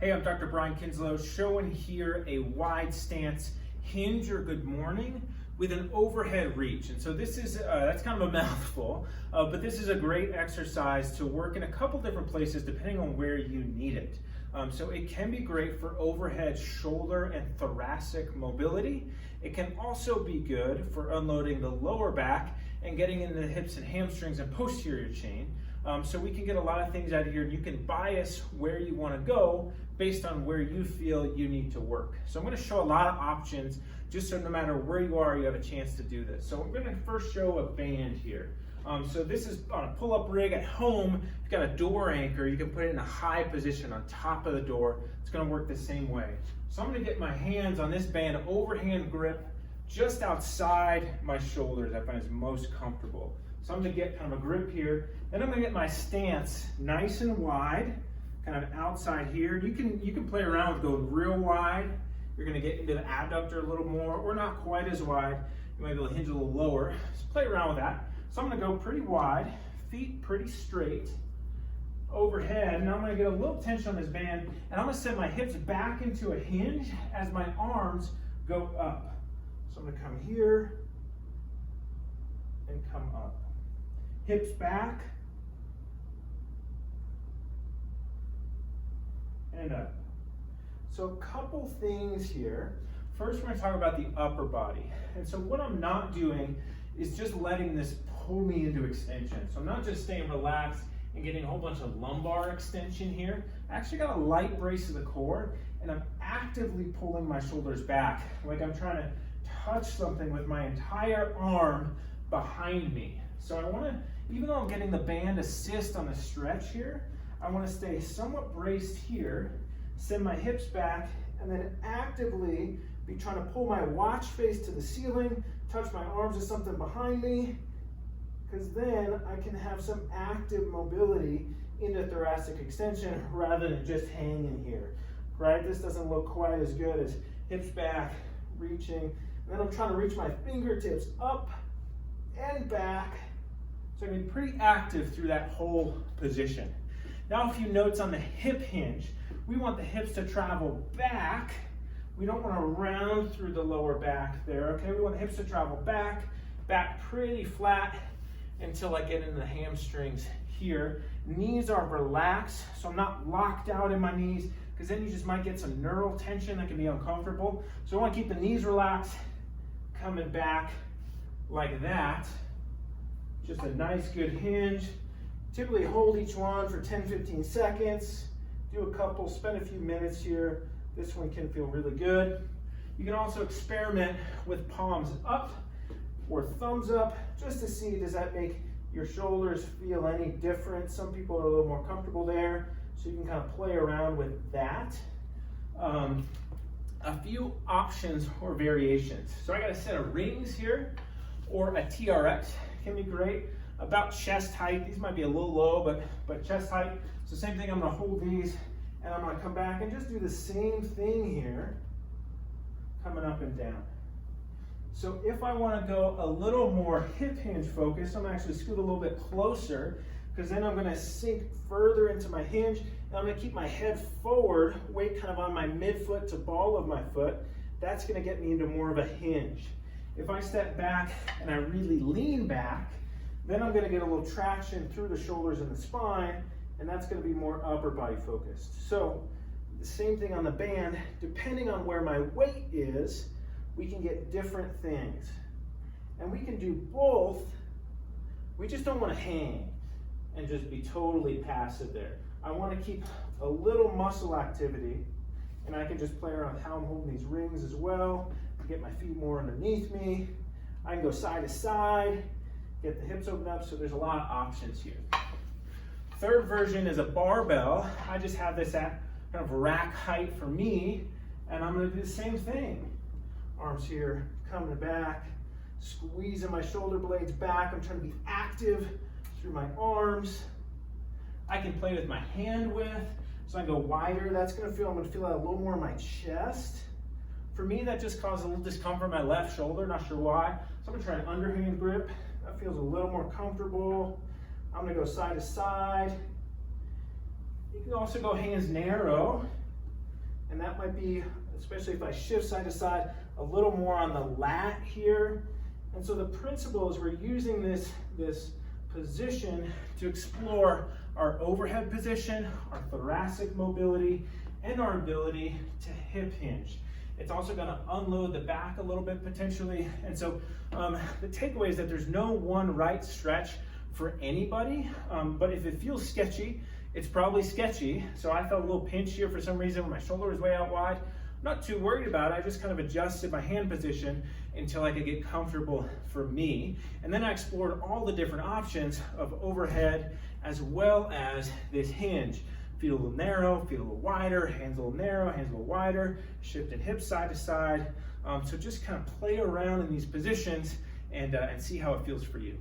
Hey, I'm Dr. Brian Kinslow, showing here a wide stance hinge or good morning with an overhead reach. And so this is, that's kind of a mouthful, but this is a great exercise to work in a couple different places depending on where you need it. So it can be great for overhead shoulder and thoracic mobility. It can also be good for unloading the lower back and getting into the hips and hamstrings and posterior chain. So we can get a lot of things out of here, and you can bias where you want to go based on where you feel you need to work. So I'm going to show a lot of options just so no matter where you are, you have a chance to do this. So I'm going to first show a band here. So this is on a pull-up rig at home. If you've got a door anchor, you can put it in a high position on top of the door. It's going to work the same way. So I'm going to get my hands on this band, overhand grip, just outside my shoulders. I find it's most comfortable. So I'm going to get kind of a grip here. Then I'm going to get my stance nice and wide, kind of outside here. You can play around with going real wide. You're going to get into the abductor a little more, or not quite as wide. You might be able to hinge a little lower. So play around with that. So I'm going to go pretty wide, feet pretty straight, overhead. And I'm going to get a little tension on this band, and I'm going to send my hips back into a hinge as my arms go up. So I'm going to come here and come up. Hips back and up. So a couple things here. First, we're going to talk about the upper body. And so what I'm not doing is just letting this pull me into extension. So I'm not just staying relaxed and getting a whole bunch of lumbar extension here. I actually got a light brace of the core, and I'm actively pulling my shoulders back, like I'm trying to touch something with my entire arm behind me. So I want to, even though I'm getting the band assist on the stretch here, I want to stay somewhat braced here, send my hips back, and then actively be trying to pull my watch face to the ceiling, touch my arms to something behind me, because then I can have some active mobility into thoracic extension rather than just hanging here, right? This doesn't look quite as good as hips back, reaching, and then I'm trying to reach my fingertips up and back. So I can be pretty active through that whole position. Now, a few notes on the hip hinge. We want the hips to travel back. We don't want to round through the lower back there, okay? We want the hips to travel back pretty flat until I get into the hamstrings here. Knees are relaxed, so I'm not locked out in my knees, because then you just might get some neural tension that can be uncomfortable. So I want to keep the knees relaxed, coming back like that. Just a nice good hinge. Typically hold each one for 10-15 seconds. Do a couple, spend a few minutes here. This one can feel really good. You can also experiment with palms up or thumbs up, just to see, does that make your shoulders feel any different? Some people are a little more comfortable there, so you can kind of play around with that. A few options or variations. So I got a set of rings here, or a TRX can be great. About chest height. These might be a little low, but chest height. So same thing, I'm going to hold these, and I'm going to come back and just do the same thing here, coming up and down. So if I want to go a little more hip hinge focused, I'm going to actually scoot a little bit closer, because then I'm going to sink further into my hinge, and I'm going to keep my head forward, weight kind of on my midfoot to ball of my foot. That's going to get me into more of a hinge. If I step back and I really lean back, then I'm going to get a little traction through the shoulders and the spine, and that's going to be more upper body focused. So the same thing on the band. Depending on where my weight is, we can get different things. And we can do both. We just don't want to hang and just be totally passive there. I want to keep a little muscle activity, and I can just play around with how I'm holding these rings as well. Get my feet more underneath me. I can go side to side, get the hips open up, so there's a lot of options here. Third version is a barbell. I just have this at kind of rack height for me, and I'm going to do the same thing. Arms here, coming back, squeezing my shoulder blades back. I'm trying to be active through my arms. I can play with my hand width, so I go wider. I'm going to feel that a little more in my chest. For me, that just caused a little discomfort in my left shoulder, not sure why. So I'm gonna try an underhand grip. That feels a little more comfortable. I'm gonna go side to side. You can also go hands narrow And that might be, especially if I shift side to side, a little more on the lat here. And so the principle is we're using this position to explore our overhead position, our thoracic mobility, and our ability to hip hinge. It's also going to unload the back a little bit potentially. And so the takeaway is that there's no one right stretch for anybody, but if it feels sketchy, it's probably sketchy. So I felt a little pinch here for some reason when my shoulder was way out wide. Not too worried about it. I just kind of adjusted my hand position until I could get comfortable for me. And then I explored all the different options of overhead as well as this hinge. Feet a little narrow, feet a little wider, hands a little narrow, hands a little wider, shifting hips side to side. So just kind of play around in these positions and see how it feels for you.